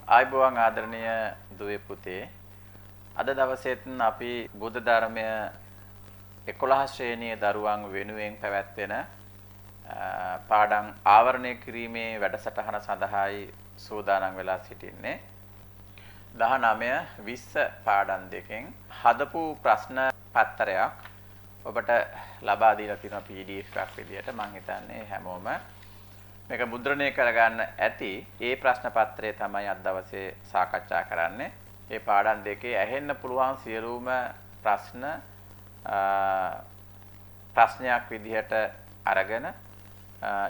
ආයුබෝවන් ආදරණීය දුවේ පුතේ අද දවසේත් අපි බුද්ධ ධර්මය 11 ශ්‍රේණියේ දරුවන් වෙනුවෙන් පැවැත්වෙන පාඩම් ආවරණය කිරීමේ වැඩසටහන සඳහායි සූදානම් වෙලා සිටින්නේ 19 20 පාඩම් දෙකෙන් හදපු ප්‍රශ්න පත්‍රයක් ඔබට ලබා දීලා තියෙන PDF එකක් විදියට මම හිතන්නේ හැමෝම මේක මුද්‍රණය කරගන්න ඇති. ඒ ප්‍රශ්න පත්‍රය තමයි අද දවසේ සාකච්ඡා කරන්නේ. මේ පාඩම් දෙකේ ඇහෙන්න පුළුවන් සියලුම ප්‍රශ්නයක් විදිහට අරගෙන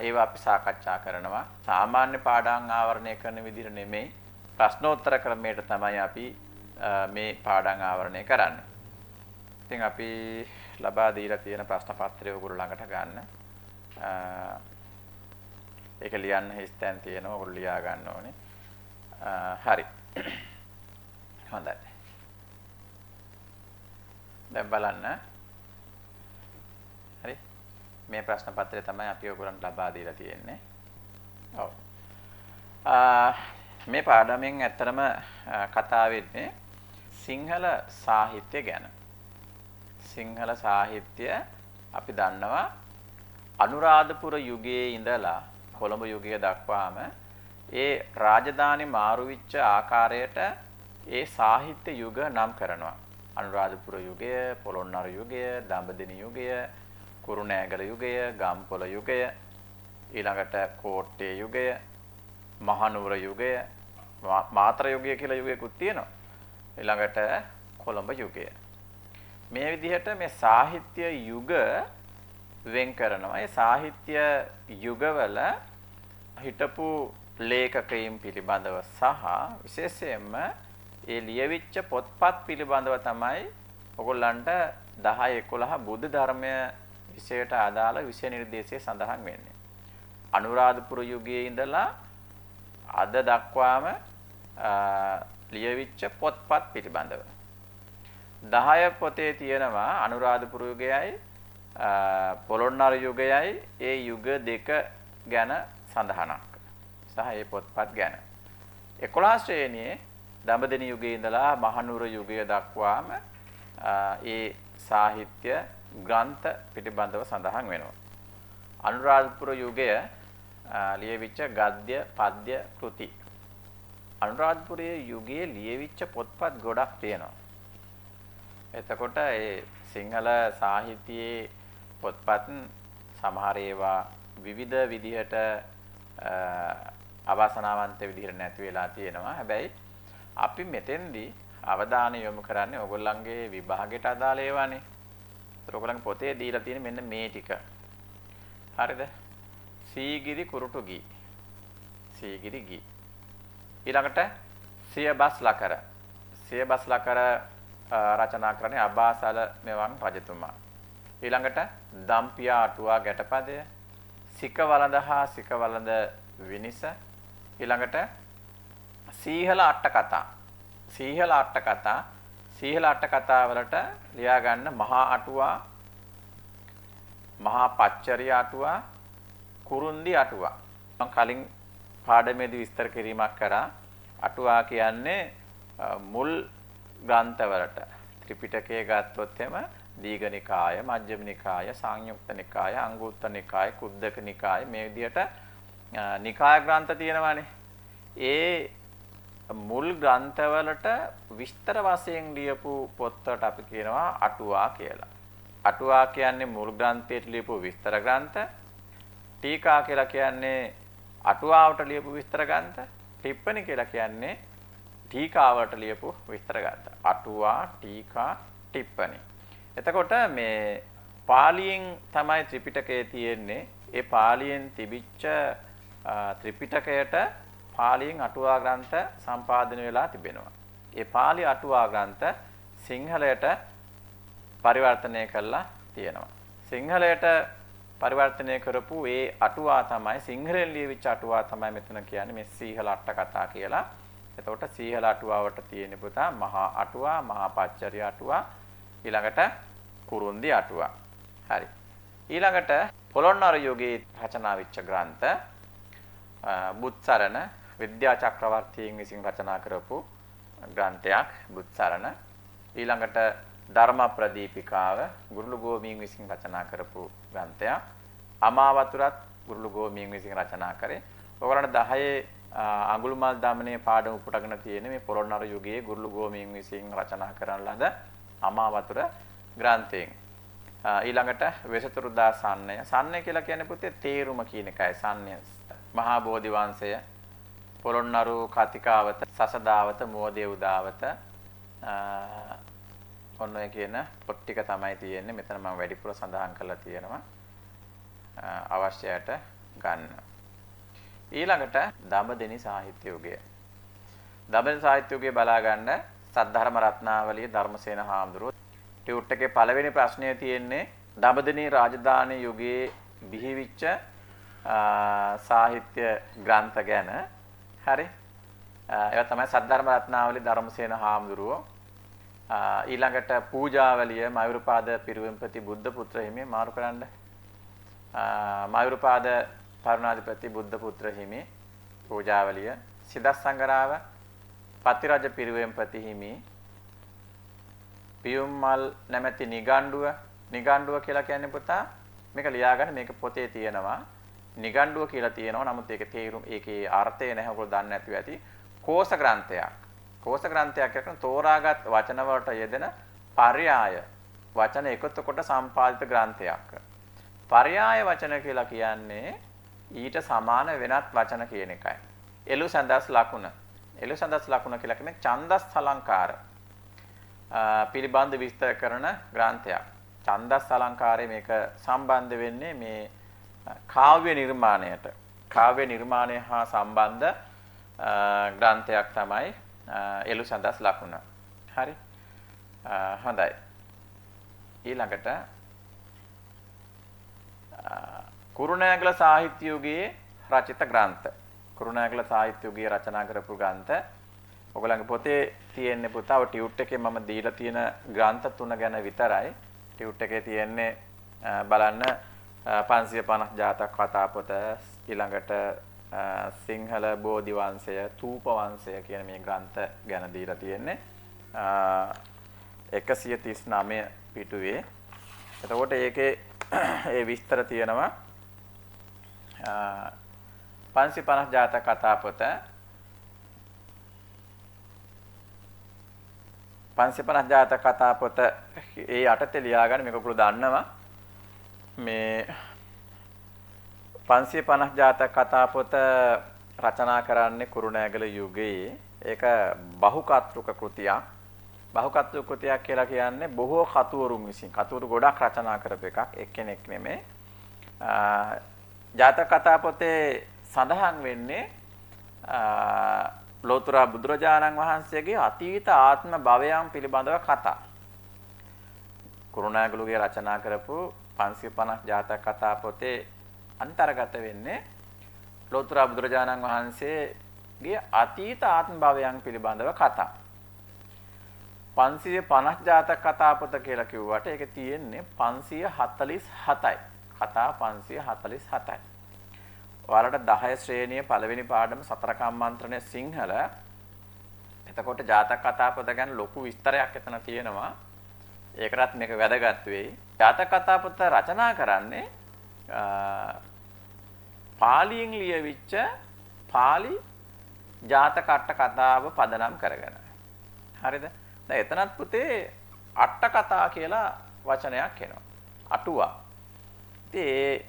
ඒවා අපි සාකච්ඡා කරනවා. සාමාන්‍ය පාඩම් ආවරණය කරන විදිහට නෙමෙයි ප්‍රශ්නෝත්තර ක්‍රමයට තමයි අපි මේ පාඩම් ආවරණය කරන්නේ. ඉතින් අපි ලබා දීලා තියෙන ප්‍රශ්න පත්‍රය ඔයගොල්ලෝ ළඟට ගන්න. ඒක ලියන්න හිස්තැන් තියෙනවා. ඔයගොල්ලෝ ලියා ගන්න ඕනේ. හරි. හොඳයි. දැන් බලන්න. හරි. මේ ප්‍රශ්න පත්‍රය තමයි අපි ඔයගොල්ලන්ට ලබා දීලා තියෙන්නේ. ඔව්. මේ පාඩමෙන් ඇත්තටම කතා වෙන්නේ සිංහල සාහිත්‍ය ගැන. සිංහල සාහිත්‍ය අපි දන්නවා අනුරාධපුර යුගයේ ඉඳලා කොළඹ යුගය දක්වාම ඒ රාජධානි මාරු වෙච්ච ආකාරයට ඒ සාහිත්‍ය යුග නම් කරනවා. අනුරාධපුර යුගය, පොළොන්නරු යුගය, දඹදෙණි යුගය, කුරුණෑගල යුගය, ගම්පොළ යුගය, ඊළඟට කෝට්ටේ යුගය, මහනුවර යුගය, මාතර යුගය කියලා යුගයකුත් තියෙනවා. ඊළඟට කොළඹ යුගය. මේ විදිහට මේ සාහිත්‍ය යුග වෙන් කරනවා. ඒ සාහිත්‍ය යුගවල හිටපු ලේඛකයින් පිළිබඳව සහ විශේෂයෙන්ම ඒ ලියවිච්ච පොත්පත් පිළිබඳව තමයි ඔයගොල්ලන්ට 10 11 බුද්ධ ධර්මය විෂයට අදාළ විෂය නිර්දේශය සඳහන් වෙන්නේ. අනුරාධපුර යුගයේ ඉඳලා අද දක්වාම ලියවිච්ච පොත්පත් පිළිබඳව 10 පොතේ තියෙනවා අනුරාධපුර යුගයයි පොළොන්නරු යුගයයි ඒ යුග දෙක ගැන සඳහනක් සහ ඒ පොත්පත් ගැන 11 ශ්‍රේණියේ දඹදෙණි යුගයේ ඉඳලා මහනුවර යුගය දක්වාම ඒ සාහිත්‍ය ග්‍රන්ථ පිළිබඳව සඳහන් වෙනවා. අනුරාධපුර යුගය ලියවිච්ච ගද්‍ය පද්‍ය කෘති අනුරාධපුරයේ යුගයේ ලියවිච්ච පොත්පත් ගොඩක් තියෙනවා. එතකොට ඒ සිංහල සාහිත්‍යයේ පොත්පත් සමහර ඒවා විවිධ විදිහට අවාසනාවන්ත විදිහට නැති වෙලා තියෙනවා. හැබැයි අපි මෙතෙන්දී අවධානය යොමු කරන්නේ ඔයගොල්ලන්ගේ විභාගයට අදාළ ඒවානේ. ඒතර ඔයගොල්ලන්ගේ පොතේ දීලා තියෙන මෙන්න මේ ටික. හරිද? සීගිරි කුරුටු ගී. සීගිරි ගී. ඊළඟට සියබස් ලකර. සියබස් ලකර රචනා කරන්නේ අබාසල මෙවන් රජතුමා. ඊළඟට දම්පියා අටුවා ගැටපදය, සිකවලඳ හා සිකවලඳ විනිස, ඊළඟට සීහල අට කතා. සීහල අට කතා, සීහල අට කතා වලට ලියා ගන්න මහා අටුවා, මහා පච්චරිය අටුවා, කුරුන්දි අටුවා. මම කලින් පාඩමේදී විස්තර කිරීමක් කරා. අටුවා කියන්නේ මුල් ග්‍රන්ථවලට ත්‍රිපිටකය ගත්තොත් එම දීඝනිකාය, මජ්ක්‍ධිම නිකාය, සංයුක්ත නිකාය, අංගුත්තර නිකාය, කුද්දක නිකාය මේ විදිහට නිකාය ග්‍රන්ථ තියෙනවානේ. ඒ මුල් ග්‍රන්ථවලට විස්තර වශයෙන් ලියපු පොත්වලට අපි කියනවා අටුවා කියලා. අටුවා කියන්නේ මුල් ග්‍රන්ථයට ලියපු විස්තර ග්‍රන්ථ. ටීකා කියලා කියන්නේ අටුවාවට ලියපු විස්තර ග්‍රන්ථ. ටිප්පණි කියලා කියන්නේ ටීකාවට ලියපු විස්තර ග්‍රන්ථ. අටුවා, ටීකා, ටිප්පණි. එතකොට මේ පාලියෙන් තමයි ත්‍රිපිටකය තියෙන්නේ. ඒ පාලියෙන් තිබිච්ච ත්‍රිපිටකයට පාලියෙන් අටුවා ග්‍රන්ථ සම්පාදනය වෙලා තිබෙනවා. ඒ පාලි අටුවා ග්‍රන්ථ සිංහලයට පරිවර්තනය කරලා තියෙනවා. සිංහලයට පරිවර්තනය කරපු ඒ අටුවා තමයි සිංහලෙන් ලියවිච්ච අටුවා තමයි මෙතන කියන්නේ මේ සීහල අට කතා කියලා. එතකොට සීහල අටුවාවට තියෙන පුතා මහා අටුවා, මහා පච්චරිය අටුවා, ඊළඟට කුරුන්දි අටුවා. හරි. ඊළඟට පොළොන්නරු යුගයේ රචනා වෙච්ච ග්‍රන්ථ බුත්සරණ, විද්‍යා චක්‍රවර්තීන් විසින් රචනා කරපු ග්‍රන්ථයක් බුත්සරණ. ඊළඟට ධර්ම ප්‍රදීපිකාව ගුරුළුගෝමීන් විසින් රචනා කරපු ග්‍රන්ථයක්. අමාවතුරත් ගුරුළුගෝමීන් විසින් රචනා කරේ. ඔයගොල්ලන්ට 10 අඟුලිමාල් දමනයේ පාඩම උපුටගෙන තියෙන මේ පොළොන්නරු යුගයේ ගුරුළුගෝමීන් විසින් රචනා කරන ලද අමාවතුර ග්‍රන්ථයෙන්. ඊළඟට වෙසතුරුදා සන්නය. සන්නය කියලා කියන්නේ පුතේ තේරුම කියන එකයි සන්නය. මහා බෝධි වංශය, පොළොන්නරු කතිකාවත, සසදාවත, මෝදේ උදාවත ඔන්න ඔය කියන පොත් ටික තමයි තියෙන්නේ. මෙතන මම වැඩිපුර සඳහන් කරලා තියෙනවා. අවශ්‍යයට ගන්න. ඊළඟට දඹදෙනි සාහිත්‍ය යුගය. දඹදෙනි සාහිත්‍ය යුගය බලා ගන්න සද්ධර්ම රත්නාවලිය ධර්මසේන හාමුදුරුවෝ ටියුට් එකේ පළවෙනි ප්‍රශ්නය තියෙන්නේ දඹදෙනි රාජධානී යුගයේ බිහිවිච්ච සාහිත්‍ය ග්‍රන්ථ ගැන. හරි. ඒවා තමයි සද්ධර්ම රත්නාවලිය ධර්මසේන හාමුදුරුවෝ. ඊළඟට පූජාවලිය මයුරපාද පිරුවෙන්පති බුද්ධ පුත්‍ර හිමි මාරු කරන්න. මයුරපාද පරුණාධිපති බුද්ධ පුත්‍ර හිමි පූජාවලිය. සිදස්සංගරාව පතිරජ පිරුවෙන්පති හිමි. පියුම්මල් නැමැති නිගණ්ඩුව කියලා කියන්නේ පුතා මේක ලියාගන්න. මේක පොතේ තියෙනවා. නිගණ්ඩුව කියලා තියෙනවා. නමුත් ඒකේ අර්ථය නැහැ. ඔයගොල්ලෝ දන්නේ නැතුව ඇති. කෝස ග්‍රන්ථයක්. කෝස ග්‍රන්ථයක් කියන තෝරාගත් වචන වලට යෙදෙන පර්යාය වචන එකතු කොට සම්පාදිත ග්‍රන්ථයක්. පර්යාය වචන කියලා කියන්නේ ඊට සමාන වෙනත් වචන කියන එකයි. එළු සඳස් ලකුණ. එළු සඳස් ලකුණ කියලා කියන්නේ ඡන්දස් අලංකාර පිළිබඳ විස්තර කරන ග්‍රන්ථයක්. ඡන්දස් අලංකාරය මේක සම්බන්ධ වෙන්නේ මේ කාව්‍ය නිර්මාණයට. කාව්‍ය නිර්මාණය හා සම්බන්ධ ග්‍රන්ථයක් තමයි එළු සඳස් ලකුණ. හරි. හොඳයි. ඊළඟට කුරුණෑගල සාහිත්‍ය යුගයේ රචිත ග්‍රන්ථ. කුරුණෑගල සාහිත්‍ය යුගයේ රචනා කරපු ග්‍රන්ථ. ඔයගලගේ පොතේ තියෙන්නේ පුතා ඔය ටියුට් එකේ මම දීලා තියෙන ග්‍රන්ථ 3 ගැන විතරයි. ටියුට් එකේ තියෙන්නේ බලන්න 550 ජාතක කතා පොත, ඊළඟට සිංහල බෝධි වංශය, තූප වංශය කියන මේ ග්‍රන්ථ ගැන දීලා තියෙන්නේ 139 පිටුවේ. එතකොට ඒකේ ඒ විස්තර තියෙනවා 550 ජාතක කතා පොත 550 ජාතක කතා පොත ඒ යටතේ ලියාගන්න මේක ඔයගොල්ලෝ දන්නවා මේ 550 ජාතක කතා පොත රචනා කරන්නේ කුරුණෑගල යුගයේ. ඒක බහුකත්ෘක කෘතියක්. බහුකත්ෘක කෘතියක් කියලා කියන්නේ බොහෝ කතුවරුන් විසින් කතුවරු ගොඩක් රචනා කරපු එකක්. එක්කෙනෙක් නෙමෙයි. ජාතක කතා පොතේ සඳහන් වෙන්නේ ලෝතර බුදුරජාණන් වහන්සේගේ අතීත ආත්ම භවයන් පිළිබඳව කතා. කුරුණෑගලගේ රචනා කරපු 550 ජාතක කතා පොතේ අන්තර්ගත වෙන්නේ ලෝතර බුදුරජාණන් වහන්සේගේ අතීත ආත්ම භවයන් පිළිබඳව කතා. 550 ජාතක කතා පොත කියලා කිව්වට ඒකේ තියෙන්නේ 547යි. කතා 547යි. ඔයාලට 10 ශ්‍රේණියේ පළවෙනි පාඩම සතර කම්මන්ත්‍රණය සිංහල. එතකොට ජාතක කතා පොත ගැන ලොකු විස්තරයක් එතන තියෙනවා. ඒකටත් මේක වැදගත් වෙයි. ජාතක කතා පොත රචනා කරන්නේ පාලියෙන් ලියවිච්ච පාලි ජාතක අට කතාව පදනම් කරගෙන. හරිද? දැන් එතනත් පුතේ අට කතා කියලා වචනයක් එනවා. අටුවා. ඉතින් ඒ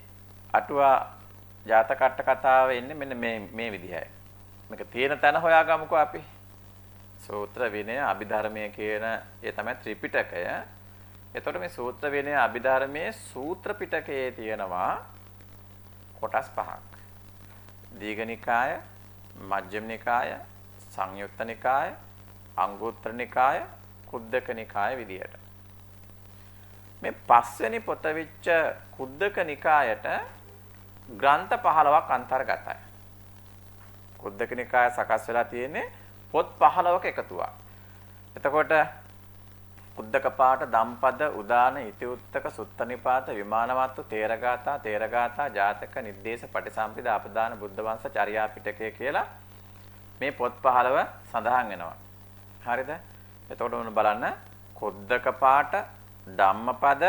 අටුවා ජාතක අට කතාව එන්නේ මෙන්න මේ විදිහයි. මේක තියෙන තැන හොයාගමුකෝ අපි. සූත්‍ර විනය අභිධර්මයේ කියන ඒ තමයි ත්‍රිපිටකය. එතකොට මේ සූත්‍ර විනය අභිධර්මයේ සූත්‍ර පිටකයේ තියෙනවා කොටස් පහක්. දීඝනිකාය, මජ්ක්‍ධිම නිකාය, සංයුත්ත නිකාය, අංගුත්තර නිකාය, කුද්දක නිකාය විදියට. මේ පස්වෙනි පොත වෙච්ච කුද්දක නිකායට ග්‍රන්ථ 15ක් අන්තර්ගතයි. කුද්දක නිකාය සකස් වෙලා තියෙන්නේ පොත් 15ක එකතුවක්. එතකොට කුද්දක පාඨ, ධම්පද, උදාන, ඉතිඋත්තක, සුත්තනිපාත, විමානවත්තු, තේරගාථා, ජාතක, නිද්දේශ, පටිසම්පදා, අපදාන, බුද්ධ වංශ, චර්යා පිටකය කියලා මේ පොත් 15 සඳහන් වෙනවා. හරිද? එතකොට මොන බලන්න කොද්දක පාට ධම්මපද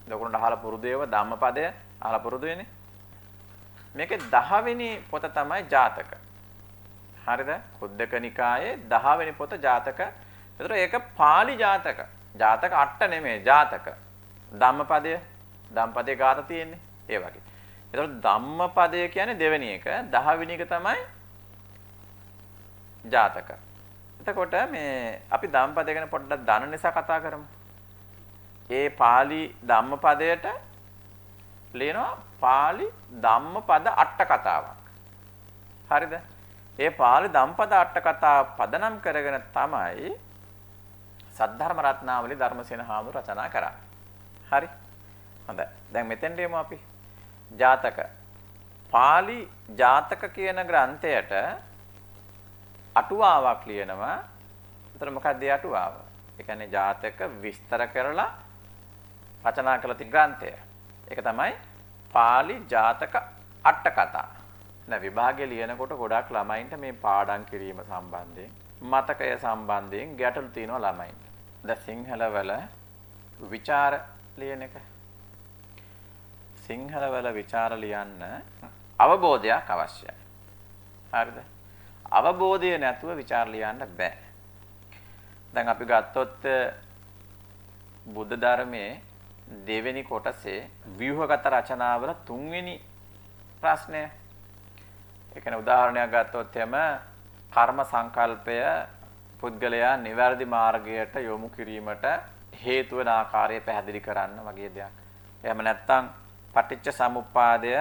ලොකුනට අහලා පුරුදු ඒවා ධම්මපදය අහලා පුරුදු වෙන්නේ. මේකේ 10 වෙනි පොත තමයි ජාතක. හරිද? කොද්දක නිකායේ 10 වෙනි පොත ජාතක. එතකොට ඒක පාලි ජාතක. ජාතක 8 නෙමෙයි ජාතක. ධම්මපදයේ ගාත තියෙන්නේ. ඒ වගේ. එතකොට ධම්මපදය කියන්නේ දෙවෙනි එක. 10 වෙනි එක තමයි ජාතක. එතකොට මේ අපි ධම්මපදය ගැන පොඩ්ඩක් දන්න නිසා කතා කරමු. ඒ පාලි ධම්මපදයට ලියනවා පාලි ධම්මපද අට කතාවක්. හරිද? ඒ පාලි ධම්මපද අට කතාව පදනම් කරගෙන තමයි සද්ධර්ම රත්නාවලි ධර්මසේන හාමුදුරුවෝ රචනා කරන්නේ. හරි? හොඳයි. දැන් මෙතෙන්ට එමු අපි. ජාතක. පාලි ජාතක කියන ග්‍රන්ථයට අටුවාවක් ලියනවා. එතන මොකක්ද ඒ අටුවාව? ඒ කියන්නේ ජාතක විස්තර කරලා රචනා කළ ති ග්‍රන්ථය. ඒක තමයි පාලි ජාතක අට කතා. දැන් විභාගයේ ලියනකොට ගොඩක් ළමයින්ට මේ පාඩම් කිරීම සම්බන්ධයෙන් මතකය සම්බන්ධයෙන් ගැටලු තියෙනවා ළමයින්ට. දැන් සිංහල වල විචාර ලියන එක. සිංහල වල විචාර ලියන්න අවබෝධයක් අවශ්‍යයි. හරිද? අවබෝධය නැතුව විචාර ලියන්න බෑ. දැන් අපි ගත්තොත් බුද්ධ ධර්මයේ දෙවෙනි කොටසේ ව්‍යුහගත රචනාවල තුන්වෙනි ප්‍රශ්නය. ඒ කියන්නේ උදාහරණයක් ගත්තොත් එම කර්ම සංකල්පය පුද්ගලයා නිවැරදි මාර්ගයට යොමු කිරීමට හේතු වන ආකාරය පැහැදිලි කරන්න වගේ දෙයක්. එහෙම නැත්නම් පටිච්ච සමුප්පාදය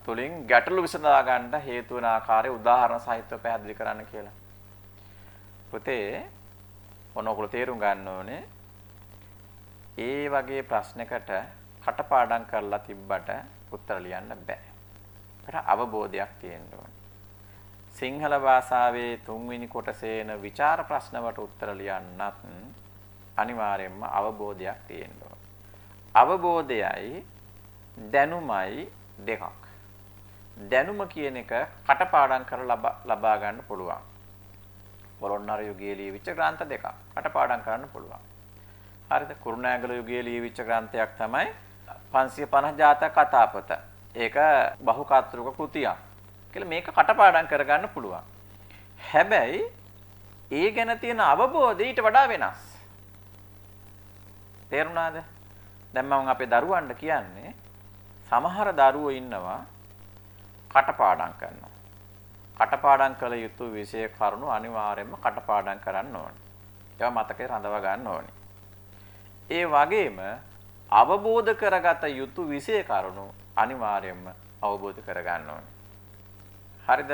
තුලින් ගැටලු විසඳා ගන්න හේතු වන ආකාරය උදාහරණ සහිතව පැහැදිලි කරන්න කියලා. පුතේ මොනෝගල තේරුම් ගන්න ඕනේ. ඒ වගේ ප්‍රශ්නයකට කටපාඩම් කරලා තිබ්බට උත්තර ලියන්න බෑ. ඒකට අවබෝධයක් තියෙන්න ඕනේ. සිංහල භාෂාවේ තුන්වෙනි කොටසේන විචාර ප්‍රශ්න වලට උත්තර ලියන්නත් අනිවාර්යයෙන්ම අවබෝධයක් තියෙන්න ඕනේ. අවබෝධයයි දැනුමයි දෙකක්. දැනුම කියන එක කටපාඩම් කරලා ලබා ගන්න පුළුවන්. පොළොන්නරු යුගයේ ලියවිච්ච ග්‍රන්ථ දෙකක් කටපාඩම් කරන්න පුළුවන්. හරිද? කුරුණෑගල යුගයේ ලියවිච්ච ග්‍රන්ථයක් තමයි 550 ජාතක කතාපත. ඒක බහුකාත්‍රික කෘතියක්. කියලා මේක කටපාඩම් කරගන්න පුළුවන්. හැබැයි ඒ ගැන තියෙන අවබෝධය ඊට වඩා වෙනස්. තේරුණාද? දැන් මම අපේ දරුවන්ට කියන්නේ සමහර දරුවෝ ඉන්නවා කටපාඩම් කරනවා. කටපාඩම් කළ යුතු විෂය කරුණු අනිවාර්යයෙන්ම කටපාඩම් කරන්න ඕනේ. ඒවා මතකේ රඳව ගන්න ඕනේ. ඒ වගේම අවබෝධ කරගත යුතු විෂය කරුණු අනිවාර්යයෙන්ම අවබෝධ කරගන්න ඕනේ. හරිද?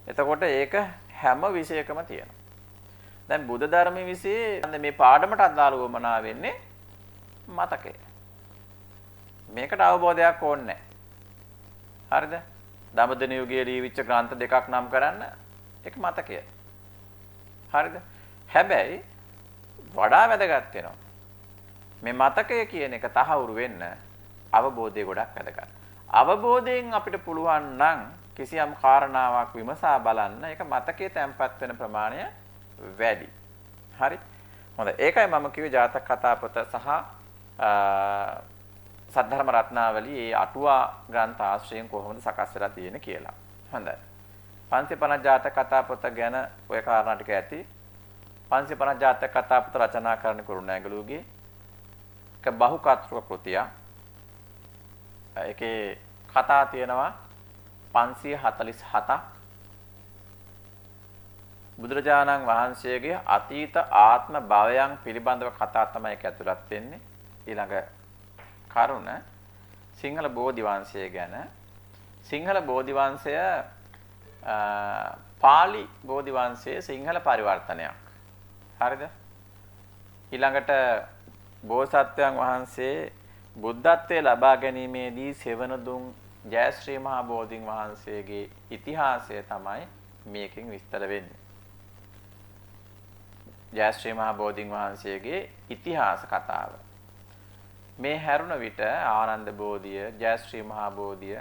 එතකොට ඒක හැම විෂයකම තියෙනවා. දැන් බුද්ධ ධර්මයේ විෂයේ මේ පාඩමට අදාළව මනා වෙන්නේ මතකය. මේකට අවබෝධයක් ඕනේ නැහැ. හරිද? දඹදෙණි යුගයේ ලියවිච්ච ග්‍රන්ථ දෙකක් නම් කරන්න ඒක මතකය. හරිද? හැබැයි වඩා වැදගත් වෙනවා. මේ මතකය කියන එක තහවුරු වෙන්න අවබෝධය ගොඩක් වැදගත්. අවබෝධයෙන් අපිට පුළුවන් නම් කිසියම් කාරණාවක් විමසා බලන්න ඒක මතකයේ තැම්පත් වෙන ප්‍රමාණය වැඩි. හරි? හොඳයි. ඒකයි මම කිව්වේ ජාතක කතාපත සහ සද්ධර්ම රත්නාවලි මේ අටුවා ග්‍රන්ථ ආශ්‍රයෙන් කොහොමද සකස් වෙලා තියෙන්නේ කියලා. හොඳයි. 550 ජාතක කතාපත ගැන ඔය කාරණා ටික ඇති. 550 ජාතක කතාපත රචනා කරන කුරුණෑගලුගේ එක බහුකාත්‍රික කෘතිය. ඒකේ කතා තියෙනවා 547ක්. බුදුරජාණන් වහන්සේගේ අතීත ආත්ම භවයන් පිළිබඳව කතා තමයි ඒක ඇතුළත් වෙන්නේ. ඊළඟ කරුණ සිංහල බෝධි වංශය ගැන. සිංහල බෝධි වංශය පාලි බෝධි වංශයේ සිංහල පරිවර්තනයක්. හරිද? ඊළඟට බෝසත්වයන් වහන්සේ බුද්ධත්වයේ ලබා ගැනීමේදී සෙවන දුන් ජයශ්‍රී මහා බෝධීන් වහන්සේගේ ඉතිහාසය තමයි මේකෙන් විස්තර වෙන්නේ. ජයශ්‍රී මහා බෝධීන් වහන්සේගේ ඉතිහාස කතාව. මේ හැරුණ විට ආනන්ද බෝධිය, ජයශ්‍රී මහා බෝධිය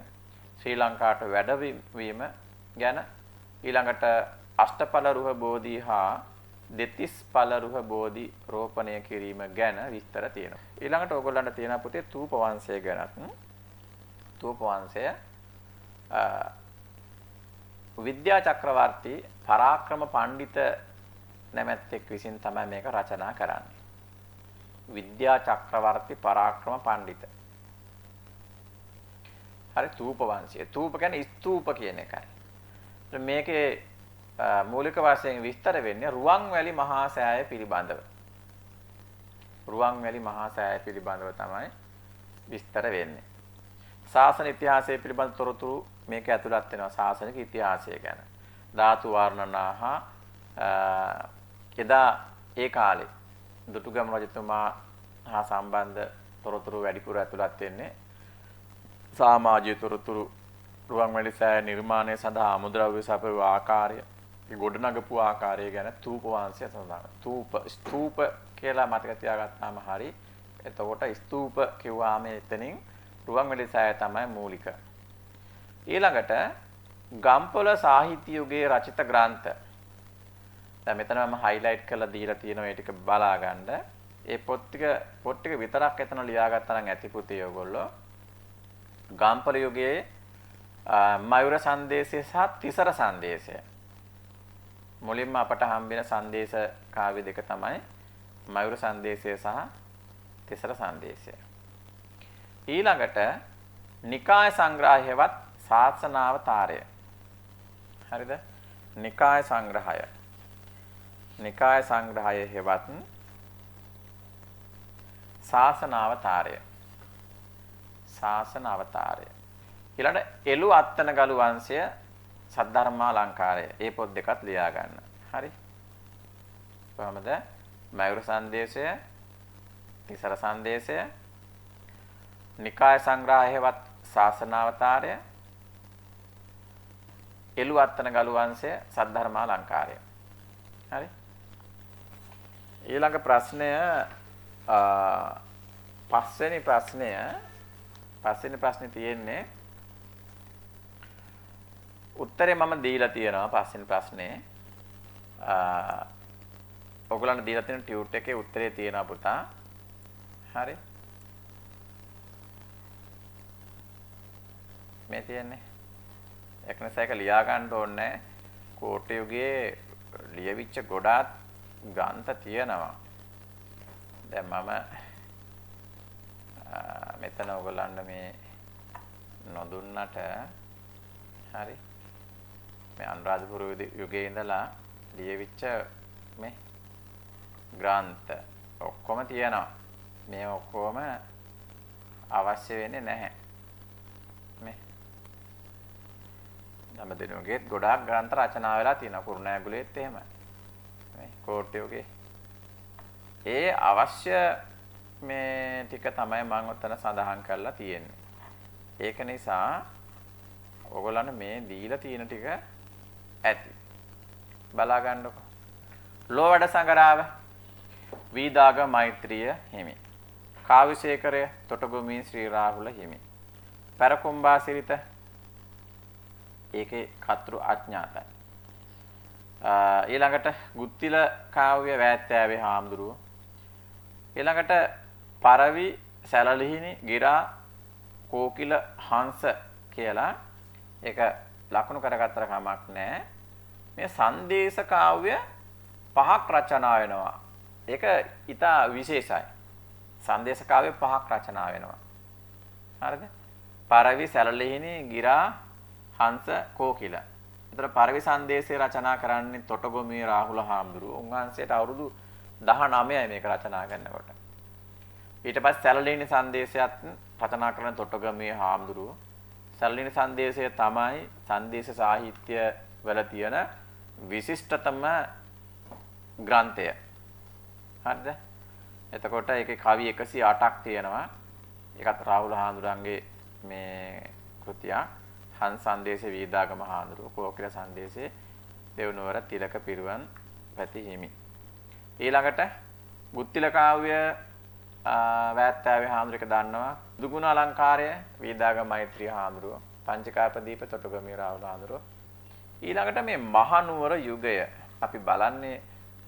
ශ්‍රී ලංකාවට වැඩවීම ගැන ඊළඟට අෂ්ටඵල රුහ බෝධි හා දෙතිස් ඵල රුහ බෝධි රෝපණය කිරීම ගැන විස්තර තියෙනවා. ඊළඟට ඕගොල්ලන්ට තියෙන පුතේ තූප වංශය ගැනත්. තූප වංශය විද්‍යා චක්‍රවර්ති පරාක්‍රම පඬිත නැමැත්තෙක් විසින් තමයි මේක රචනා කරන්නේ. විද්‍යා චක්‍රවර්ති පරාක්‍රම පඬිත. හරි තූප වංශය. තූප කියන්නේ ස්තූප කියන එකයි. මේකේ මූලික වශයෙන් විස්තර වෙන්නේ රුවන්වැලි මහා සෑය පිළිබඳව. රුවන්වැලි මහා සෑය පිළිබඳව තමයි විස්තර වෙන්නේ. ශාසන ඉතිහාසය පිළිබඳ තොරතුරු මේක ඇතුළත් වෙනවා ශාසනික ඉතිහාසය ගැන. ධාතු වර්ණනා එදා ඒ කාලේ දුටුගැමුණු රජතුමා හා සම්බන්ධ තොරතුරු වැඩිපුර ඇතුළත් වෙන්නේ සමාජීය තොරතුරු රුවන්වැලි සෑය නිර්මාණය සඳහා අමුද්‍රව්‍ය සපයූ ආකාරය ගොඩනගපු ආකාරය ගැන තූප වංශය සඳහන්. ස්තූප කියලා මතක තියාගත්තාම හරි. එතකොට ස්තූප කිව්වාම එතනින් රුවන්වැලි සෑය තමයි මූලික. ඊළඟට ගම්පොළ සාහිත්‍ය යුගයේ රචිත ග්‍රන්ථ. දැන් මෙතන මම highlight කරලා දීලා තියෙනවා ඒ ටික බලා ගන්න. ඒ පොත් ටික විතරක් එතන ලියාගත්තා නම් ඇති පුතේ ඔයගොල්ලෝ. ගම්පොළ යුගයේ මයුර සංදේශය සහ තිසර සංදේශය. මුලින්ම අපට හම්බෙන සංදේශ කාව්‍ය දෙක තමයි මයුර සංදේශය සහ තිසර සංදේශය. ඊළඟට නිකාය සංග්‍රහයවත් ශාසනාවතාරය. හරිද? නිකාය සංග්‍රහය. නිකාය සංග්‍රහය හෙවත් ශාසනාවතාරය. ශාසනාවතාරය. ඊළඟට එළු අත්තනගලු වංශය සද්ධර්මාලංකාරය. මේ පොත් දෙකත් ලියා ගන්න. හරි? කොහමද? මයුර සංදේශය, තිසර සංදේශය, නිකාය සංග්‍රහයවත් ශාසනාවතාරය, එළු අත්තනගලු වංශය සද්ධර්මාලංකාරය. හරි? ඊළඟ ප්‍රශ්නය පස්වෙනි ප්‍රශ්නේ තියෙන්නේ උත්තරේ මම දීලා තියෙනවා පස්වෙනි ප්‍රශ්නේ. ඔයගොල්ලන්ට දීලා තියෙන ටියුට් එකේ උත්තරේ තියෙනවා පුතා. හරි? මේ තියෙන්නේ. ඒක නිසා ඒක ලියා ගන්න ඕනේ. කෝට්ටේ යුගයේ ලියවිච්ච ගොඩාක් ග්‍රන්ථ තියෙනවා. දැන් මම මෙතන ඔයගොල්ලන්ට මේ නොදුන්නට හරි මේ අනුරාධපුර යුගයේ ඉඳලා ලියවිච්ච මේ ග්‍රන්ථ ඔක්කොම තියෙනවා. මේ ඔක්කොම අවශ්‍ය වෙන්නේ නැහැ. මේ නමදිනුගේත් ගොඩාක් ග්‍රන්ථ රචනා වෙලා තියෙනවා. කුරුණෑගලෙත් එහෙම. මේ කෝට්ටේ යුගයේ ඒ අවශ්‍ය මේ ටික තමයි මම ඔතන සඳහන් කරලා තියෙන්නේ. ඒක නිසා ඔයගොල්ලන් මේ දීලා තියෙන ටික ඇති. බලා ගන්නකො. ලෝවැඩ සංගරාව වීදාග මෛත්‍රිය හිමි. කාවිසේකරය තොටගොමී ශ්‍රී රාහුල හිමි. පෙරකුම්බා සිරිත ඒකේ කතෘ අඥාතයි. ඊළඟට ගුත්තිල කාව්‍ය වැත්තෑවේ හාමුදුරුවෝ. ඊළඟට පරවි සැලලිහිණි ගිරා කෝකිල හංස කියලා ඒක ලකුණු කරගත්තර කමක් නැහැ. මේ සංදේශ කාව්‍ය පහක් රචනා වෙනවා. ඒක ඊටා විශේෂයි. සංදේශ කාව්‍ය පහක් රචනා වෙනවා. හරිද? පරවි සැලලිහිණි ගිරා හංස කෝකිල. ඒතර පරවි සංදේශය රචනා කරන්නේ තොටගොමී රාහුල හාමුදුරුවෝ. උන්වහන්සේට අවුරුදු 19යි මේක රචනා කරනකොට. ඊට පස්සේ සැලලිහිණි සංදේශයත් රචනා කරන තොටගොමී හාමුදුරුවෝ. සැලලිහිණි සංදේශය තමයි සංදේශ සාහිත්‍ය වල තියෙන විශිෂ්ටතම ග්‍රන්ථය. හරිද? එතකොට ඒකේ කවි 108ක් තියෙනවා. ඒකත් රාහුල හාමුදුරන්ගේ මේ කෘතිය. හංස සංදේශේ වීදාගම හාමුදුරුවෝ, කෝකිල සංදේශේ දෙව්නුවර තිලක පිරුවන් පැති හිමි. ඊළඟට ගුත්තිල කාව්‍ය වැත්තෑවේ හාමුදුරුවෝ දන්නවා. දුගුණ අලංකාරය වීදාගම මෛත්‍රී හාමුදුරුවෝ, පංචකාපදීප තොටගොමී රාහුල හාමුදුරුවෝ. ඊළඟට මේ මහනුවර යුගය අපි බලන්නේ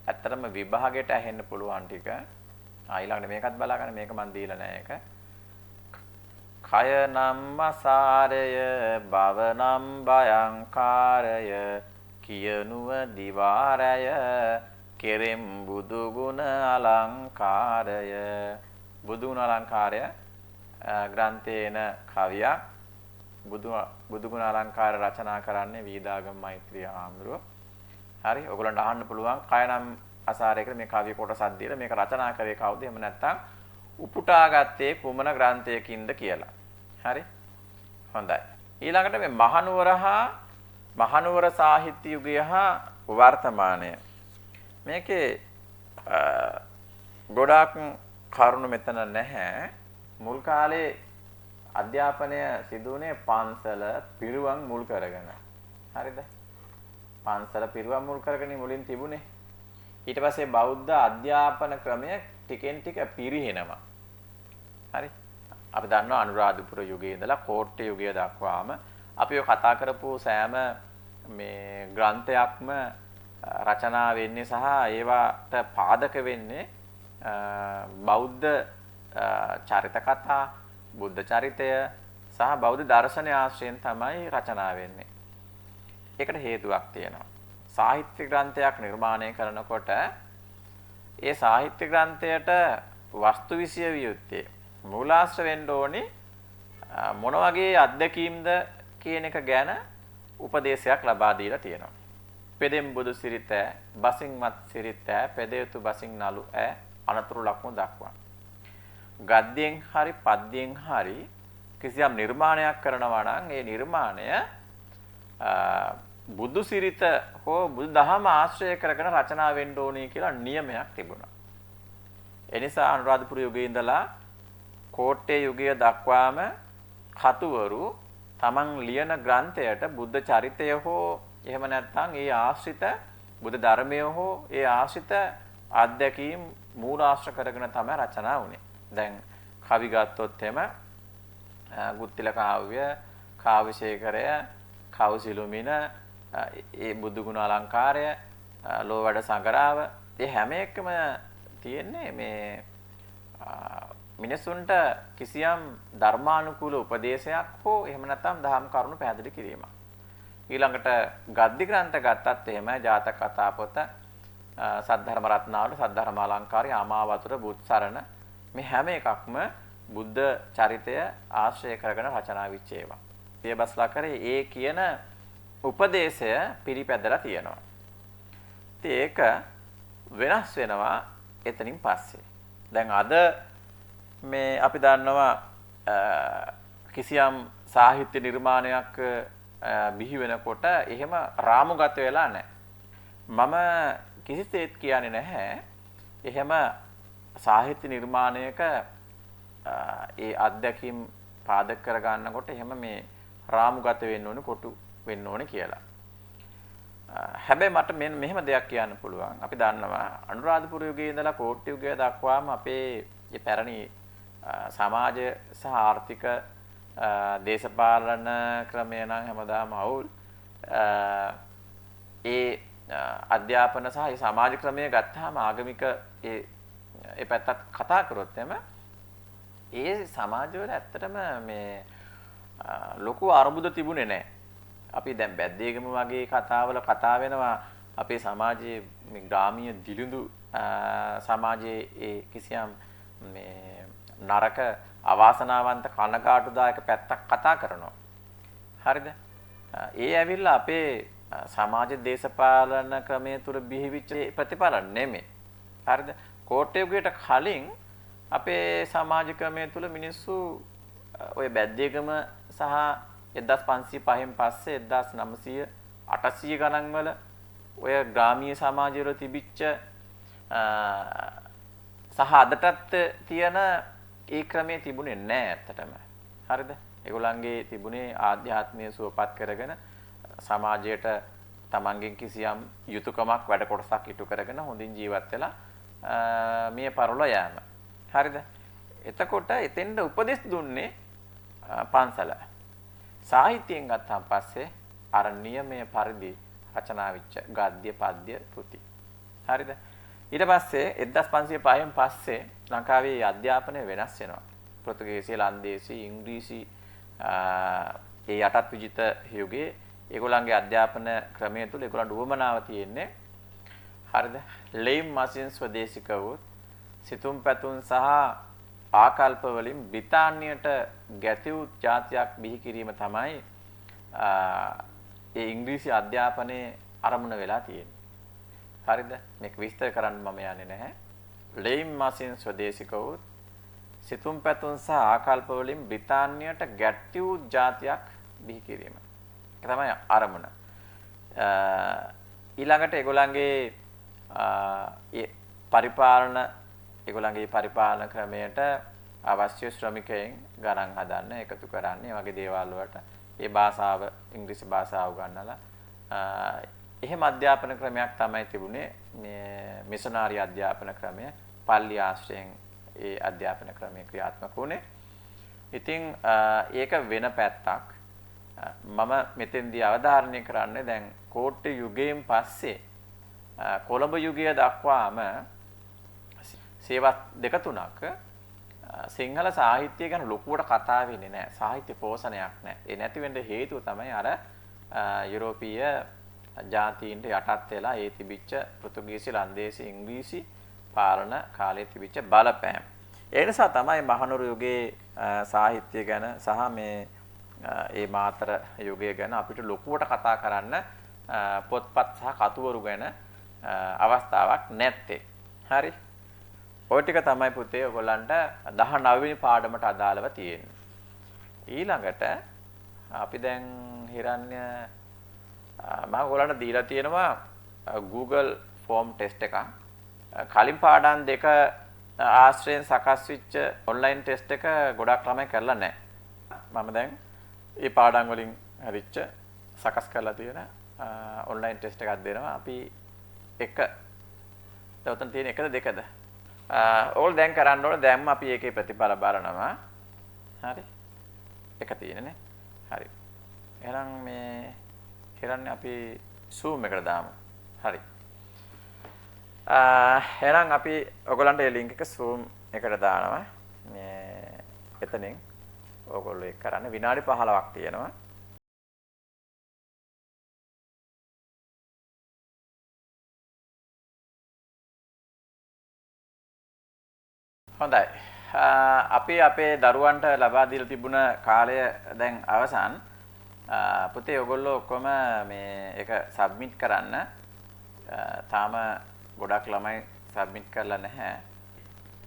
ඇත්තටම විභාගයට ඇහෙන්න පුළුවන් ටික. ඊළඟට මේකත් බලාගන්න මේක මන් දීලා නැහැ ඒක. කය නම් අසාරය භව නම් භයංකාරය කියනුව දිවාරය කෙරෙම් බුදු ගුණ අලංකාරය. බුදු ගුණ අලංකාරය ග්‍රන්ථේන කවියක්. බුදු ගුණ අලංකාර රචනා කරන්නේ වීදාගම මෛත්‍රී ආමරුව. හරි ඔයගොල්ලන්ට අහන්න පුළුවන් කය නම් අසාරය කියලා මේ කවිය කොටසක් දීලා මේක රචනා කරේ කවුද? එහෙම නැත්නම් උපුටා ගත්තේ කුමන ග්‍රන්ථයකින්ද කියලා. හරි හොඳයි. ඊළඟට මේ මහනුවර සාහිත්‍ය යුගය හා වර්තමානය. මේකේ ගොඩාක් කරුණු මෙතන නැහැ. මුල් කාලේ අධ්‍යාපනය සිදුවුනේ පන්සල පිරුවන් මුල් කරගෙන. හරිද? පන්සල පිරුවන් මුල් කරගෙන මුලින් තිබුණේ. ඊට පස්සේ බෞද්ධ අධ්‍යාපන ක්‍රමය ටිකෙන් ටික පිරිහෙනවා. හරි? අපි දන්නවා අනුරාධපුර යුගයේ ඉඳලා කෝට්ටේ යුගය දක්වාම අපි ඔය කතා කරපු සෑම මේ ග්‍රන්ථයක්ම රචනා වෙන්නේ සහ ඒවට පාදක වෙන්නේ බෞද්ධ චරිත කතා, බුද්ධ චරිතය සහ බෞද්ධ දර්ශනය ආශ්‍රයෙන් තමයි රචනා වෙන්නේ. ඒකට හේතුවක් තියෙනවා. සාහිත්‍ය ග්‍රන්ථයක් නිර්මාණය කරනකොට ඒ සාහිත්‍ය ග්‍රන්ථයට වස්තු විෂය විය යුත්තේ මූලාශ්‍ර වෙන්න ඕනේ මොන වගේ අත්දැකීම්ද කියන එක ගැන උපදේශයක් ලබා දීලා තියෙනවා. පෙදෙම් බුදු සිරිත, බසින්වත් සිරිත, පෙදේතු බසින් නලු අනතුරු ලක්ෂණ දක්වන. ගද්දෙන් හරි පද්දෙන් හරි කිසියම් නිර්මාණයක් කරනවා නම් ඒ නිර්මාණය බුදු සිරිත හෝ බුදු දහම ආශ්‍රය කරගෙන රචනා වෙන්න ඕනේ කියලා නියමයක් තිබුණා. ඒ නිසා අනුරාධපුර යුගයේ ඉඳලා කෝට්ටේ යුගය දක්වාම කතුවරු තමන් ලියන ග්‍රන්ථයට බුද්ධ චරිතය හෝ එහෙම නැත්නම් ඒ ආශ්‍රිත බුද්ධ ධර්මය හෝ ඒ ආශ්‍රිත අධ්‍යක්ීම් මූලාශ්‍ර කරගෙන තමයි රචනා වුනේ. දැන් කවි ගත්තොත් එම ගුත්තිල කාව්‍ය, කාව්‍යශේඛරය, කවුසිලුමින, ඒ බුදු ගුණ අලංකාරය, ලෝවැඩ සංගරාව, ඒ හැම එකම තියෙන්නේ මේ මිනිසුන්ට කිසියම් ධර්මානුකූල උපදේශයක් හෝ එහෙම නැත්නම් දහම් කරුණු පැහැදිලි කිරීමක්. ඊළඟට ගද්‍ය ග්‍රන්ථ ගත්තත් එහෙම ජාතක කතා පොත, සද්ධර්ම රත්නාවල, සද්ධර්ම අලංකාරය, ආමාවතුර, බුත්සරණ මේ හැම එකක්ම බුද්ධ චරිතය ආශ්‍රය කරගෙන රචනා වෙච්ච ඒවා. පියබස්ලා කරේ ඒ කියන උපදේශය පිළිපැදලා තියෙනවා. ඉතින් ඒක වෙනස් වෙනවා එතනින් පස්සේ. දැන් අද මේ අපි දන්නවා කිසියම් සාහිත්‍ය නිර්මාණයක් බිහි වෙනකොට එහෙම රාමුගත වෙලා නැහැ. මම කිසිසේත් කියන්නේ නැහැ එහෙම සාහිත්‍ය නිර්මාණයක ඒ අත්දැකීම් පාදක කර ගන්නකොට එහෙම මේ රාමුගත වෙන්න ඕනේ, කොටු වෙන්න ඕනේ කියලා. හැබැයි මට මෙහෙම දෙයක් කියන්න පුළුවන්. අපි දන්නවා අනුරාධපුර යුගයේ ඉඳලා කෝට්ටේ යුගය දක්වාම අපේ මේ පැරණි සමාජ සහ ආර්ථික දේශපාලන ක්‍රමය නම් හැමදාම අවුල්. ඒ අධ්‍යාපන සහ ඒ සමාජ ක්‍රමය ගත්තාම ආගමික ඒ පැත්තත් කතා කරොත් එම ඒ සමාජවල ඇත්තටම මේ ලොකු අරුබුද තිබුණේ නැහැ. අපි දැන් බැද්දේගම වගේ කතාවල කතා වෙනවා අපේ සමාජයේ මේ ග්‍රාමීය දිලිඳු සමාජයේ ඒ කිසියම් මේ නරක අවාසනාවන්ත කනගාටුදායක පැත්තක් කතා කරනවා. හරිද? ඒ ඇවිල්ලා අපේ සමාජ දේශපාලන ක්‍රමයේ තුර බිහිවිච්ච ප්‍රතිඵල නෙමෙයි. හරිද? කෝට්ටේ යුගයට කලින් අපේ සමාජ ක්‍රමයේ තුල මිනිස්සු ඔය බැද්දේගම සහ 1505න් පස්සේ 1900 800 ගණන් වල ඔය ග්‍රාමීය සමාජවල තිබිච්ච සහ අදටත් තියෙන ඒ ක්‍රමයේ තිබුණේ නැහැ ඇත්තටම. හරිද? ඒගොල්ලන්ගේ තිබුණේ ආධ්‍යාත්මීය සුවපත් කරගෙන සමාජයට තමන්ගෙන් කිසියම් යුතුයකමක් වැඩ කොටසක් ඉටු කරගෙන හොඳින් ජීවත් වෙලා මිය පරලෝ යෑම. හරිද? එතකොට එතෙන්ද උපදෙස් දුන්නේ පන්සල. සාහිත්‍යයෙන් ගත්තාන් පස්සේ අර නියමයේ පරිදි රචනා වෙච්ච ගද්‍ය පද්‍ය කෘති. හරිද? ඊට පස්සේ 1505න් පස්සේ ලංකාවේ අධ්‍යාපනය වෙනස් වෙනවා. පෘතුගීසි, ලන්දේසි, ඉංග්‍රීසි ඒ යටත් විජිත යුගයේ ඒගොල්ලන්ගේ අධ්‍යාපන ක්‍රමය තුළ ඒගොල්ලන්ට උවමනාව තියෙන්නේ. හරිද? ලෙයිම් මසින් ස්වදේශික වූ සිතුම් පැතුම් සහ ආකල්ප වලින් බ්‍රිතාන්‍යයට ගැති වූ ජාතියක් බිහි කිරීම තමයි ඒ ඉංග්‍රීසි අධ්‍යාපනයේ අරමුණ වෙලා තියෙන්නේ. හරිද? මේක විස්තර කරන්න මම යන්නේ නැහැ. ලෙයිම් මසින් ස්වදේශික වූ සිතුම් පැතුම් සහ ආකල්ප වලින් බ්‍රිතාන්‍යයට ගැති වූ ජාතියක් බිහි කිරීම. ඒක තමයි අරමුණ. ඊළඟට ඒගොල්ලන්ගේ ඒගොල්ලන්ගේ පරිපාලන ක්‍රමයට අවශ්‍ය ශ්‍රමිකයන් ගණන් හදන්න එකතු කරන්නේ වගේ දේවල් වලට ඒ භාෂාව ඉංග්‍රීසි භාෂාව උගන්වලා එහෙම අධ්‍යාපන ක්‍රමයක් තමයි තිබුණේ මේ මිෂනාරි අධ්‍යාපන ක්‍රමය පල්ලි ආශ්‍රයෙන් ඒ අධ්‍යාපන ක්‍රමය ක්‍රියාත්මක වුණේ. ඉතින් ඒක වෙන පැත්තක්. මම මෙතෙන්දී අවධාරණය කරන්නේ දැන් කෝට්ටේ යුගයෙන් පස්සේ කොළඹ යුගය දක්වාම සේවත් දෙක තුනක් සිංහල සාහිත්‍ය ගැන ලොකුවට කතා වෙන්නේ නැහැ. සාහිත්‍ය පෝෂණයක් නැහැ. ඒ නැති වෙන්න හේතුව තමයි අර යුරෝපීය ජාතීන්ට යටත් වෙලා ඒ තිබිච්ච පෘතුගීසි, ලන්දේසි, ඉංග්‍රීසි පාලන කාලයේ තිබිච්ච බලපෑම. ඒ නිසා තමයි මහනුවර යුගයේ සාහිත්‍ය ගැන සහ මේ ඒ මාතර යුගය ගැන අපිට ලොකුවට කතා කරන්න පොත්පත් සහ කතුවරු ගැන අවස්ථාවක් නැත්තේ. හරි. ඔය ටික තමයි පුතේ ඔයගොල්ලන්ට 19 වෙනි පාඩමට අදාළව තියෙන්නේ. ඊළඟට අපි දැන් හිරන්‍ය මම ඔයගොල්ලන්ට දීලා තියෙනවා Google form test එකක්. කලින් පාඩම් දෙක ආශ්‍රයෙන් සකස් වෙච්ච ඔන්ලයින් ටෙස්ට් එක ගොඩක් ළමයි කරලා නැහැ. මම දැන් මේ පාඩම් වලින් හරිච්ච සකස් කරලා තියෙන ඔන්ලයින් ටෙස්ට් එකක් දෙනවා. අපි එක දැන් තියෙන එකද දෙකද? ඕල් දැන් කරන්න ඕනේ. දැන්ම අපි ඒකේ ප්‍රතිඵල බලනවා. හරි. එක තියෙනනේ. හරි. එහෙනම් මේ කරන්නේ අපි Zoom එකට දාමු. හරි. එහෙනම් අපි ඔයගොල්ලන්ට මේ link එක Zoom එකට දානවා. මේ එතනින් ඔයගොල්ලෝ ඒක කරන්න විනාඩි 15ක් තියෙනවා. හොඳයි. අපි අපේ දරුවන්ට ලබා දීලා තිබුණ කාලය දැන් අවසන්. පුතේ ඔයගොල්ලෝ ඔක්කොම මේ එක සබ්මිට් කරන්න. තාම ගොඩක් ළමයි සබ්මිට් කරලා නැහැ.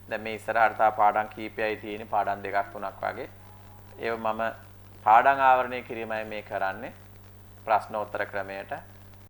දැන් මේ ඉස්සරහට තා පාඩම් කීපයයි තියෙන්නේ පාඩම් දෙකක් තුනක් වගේ. ඒව මම පාඩම් ආවරණය කිරීමයි මේ කරන්නේ. ප්‍රශ්නෝත්තර ක්‍රමයට.